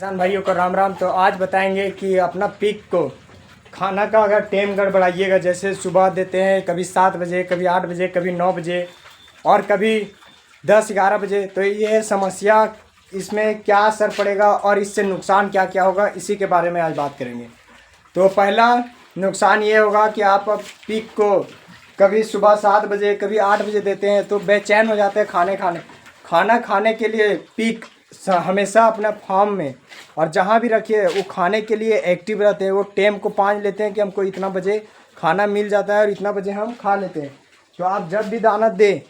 किसान भाइयों को राम राम। तो आज बताएंगे कि अपना पीक को खाना का अगर टाइम गड़बड़ाइएगा, जैसे सुबह देते हैं कभी 7 बजे, कभी 8 बजे, कभी 9 बजे और कभी 10-11 बजे, तो ये समस्या इसमें क्या असर पड़ेगा और इससे नुकसान क्या क्या होगा, इसी के बारे में आज बात करेंगे। तो पहला नुकसान ये होगा कि आप पीक को कभी सुबह 7 बजे, कभी 8 बजे देते हैं तो बेचैन हो जाते हैं खाना खाने के लिए। पीक हमेशा अपना फार्म में और जहाँ भी रखिए वो खाने के लिए एक्टिव रहते हैं। वो टाइम को पाँच लेते हैं कि हमको इतना बजे खाना मिल जाता है और इतना बजे हम खा लेते हैं। तो आप जब भी दाना दें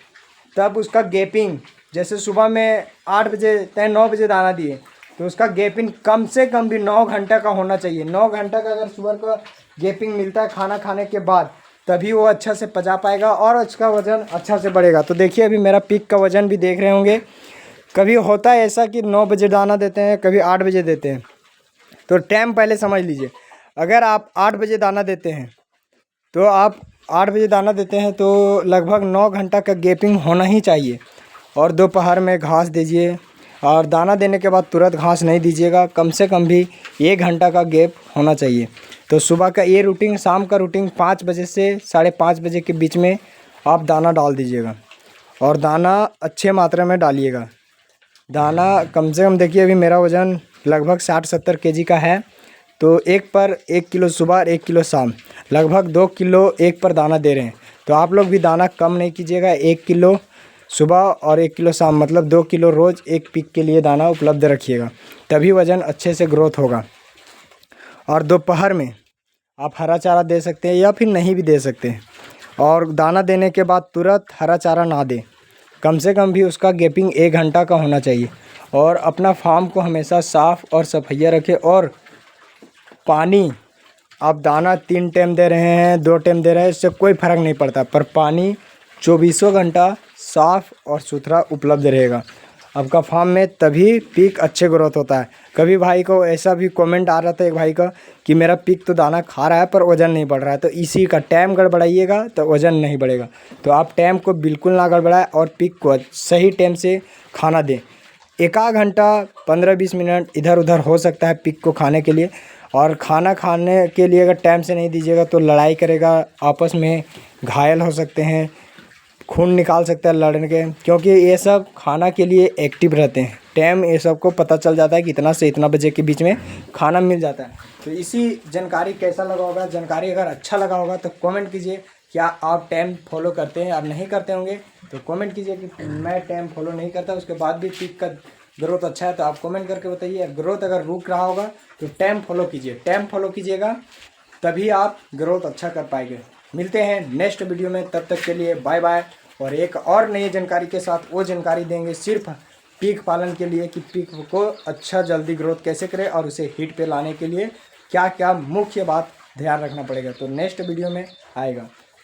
तब उसका गैपिंग, जैसे सुबह में 8 बजे तय 9 बजे दाना दिए तो उसका गैपिंग कम से कम भी 9 घंटा का होना चाहिए। 9 घंटा का अगर सुबह का गैपिंग मिलता है खाना खाने के बाद, तभी वो अच्छा से पचा पाएगा और उसका वज़न अच्छा से बढ़ेगा। तो देखिए अभी मेरा पीक का वज़न भी देख रहे होंगे। कभी होता है ऐसा कि 9 बजे दाना देते हैं, कभी 8 बजे देते हैं। तो टाइम पहले समझ लीजिए, अगर आप 8 बजे दाना देते हैं तो आप 8 बजे दाना देते हैं तो लगभग 9 घंटा का गैपिंग होना ही चाहिए। और दोपहर में घास दीजिए और दाना देने के बाद तुरंत घास नहीं दीजिएगा, कम से कम भी 1 घंटा का गैप होना चाहिए। तो सुबह का ये रूटीन, शाम का रूटीन 5 बजे से 5:30 बजे के बीच में आप दाना डाल दीजिएगा और दाना अच्छे मात्रा में डालिएगा। दाना कम से कम देखिए अभी मेरा वज़न लगभग 60-70 केजी का है, तो एक पर 1 किलो सुबह और 1 किलो शाम, लगभग 2 किलो एक पर दाना दे रहे हैं। तो आप लोग भी दाना कम नहीं कीजिएगा, 1 किलो सुबह और 1 किलो शाम, मतलब 2 किलो रोज़ एक पीक के लिए दाना उपलब्ध रखिएगा, तभी वज़न अच्छे से ग्रोथ होगा। और दोपहर में आप हरा चारा दे सकते हैं या फिर नहीं भी दे सकते हैं। और दाना देने के बाद तुरंत हरा चारा ना दें, कम से कम भी उसका गैपिंग 1 घंटा का होना चाहिए। और अपना फार्म को हमेशा साफ़ और सफाइया रखें। और पानी आप दाना 3 टाइम दे रहे हैं, 2 टाइम दे रहे हैं, इससे कोई फ़र्क नहीं पड़ता, पर पानी 24 घंटा साफ़ और सुथरा उपलब्ध रहेगा आपका फार्म में, तभी पीक अच्छे ग्रोथ होता है। कभी भाई को ऐसा भी कमेंट आ रहा था एक भाई का कि मेरा पीक तो दाना खा रहा है पर वज़न नहीं बढ़ रहा है। तो इसी का टाइम गड़बड़ाइएगा तो वज़न नहीं बढ़ेगा। तो आप टाइम को बिल्कुल ना गड़बड़ाएं और पीक को सही टाइम से खाना दें। 1 घंटा 15-20 मिनट इधर उधर हो सकता है पीक को खाने के लिए। और खाना खाने के लिए अगर टाइम से नहीं दीजिएगा तो लड़ाई करेगा, आपस में घायल हो सकते हैं, खून निकाल सकता है लड़ने के, क्योंकि ये सब खाना के लिए एक्टिव रहते हैं। टाइम ये सबको पता चल जाता है कि इतना से इतना बजे के बीच में खाना मिल जाता है। तो इसी जानकारी कैसा लगा होगा, जानकारी अगर अच्छा लगा होगा तो कमेंट कीजिए। क्या आप टाइम फॉलो करते हैं? आप नहीं करते होंगे तो कमेंट कीजिए कि मैं टाइम फॉलो नहीं करता, उसके बाद भी पीक का ग्रोथ अच्छा है। तो आप कमेंट करके बताइए। ग्रोथ अगर रुक रहा होगा तो टाइम फॉलो कीजिए, टाइम फॉलो कीजिएगा तभी आप ग्रोथ अच्छा कर पाएंगे। मिलते हैं नेक्स्ट वीडियो में, तब तक के लिए बाय बाय। और एक और नई जानकारी के साथ वो जानकारी देंगे सिर्फ पीक पालन के लिए कि पीक को अच्छा जल्दी ग्रोथ कैसे करें और उसे हीट पे लाने के लिए क्या क्या मुख्य बात ध्यान रखना पड़ेगा। तो नेक्स्ट वीडियो में आएगा।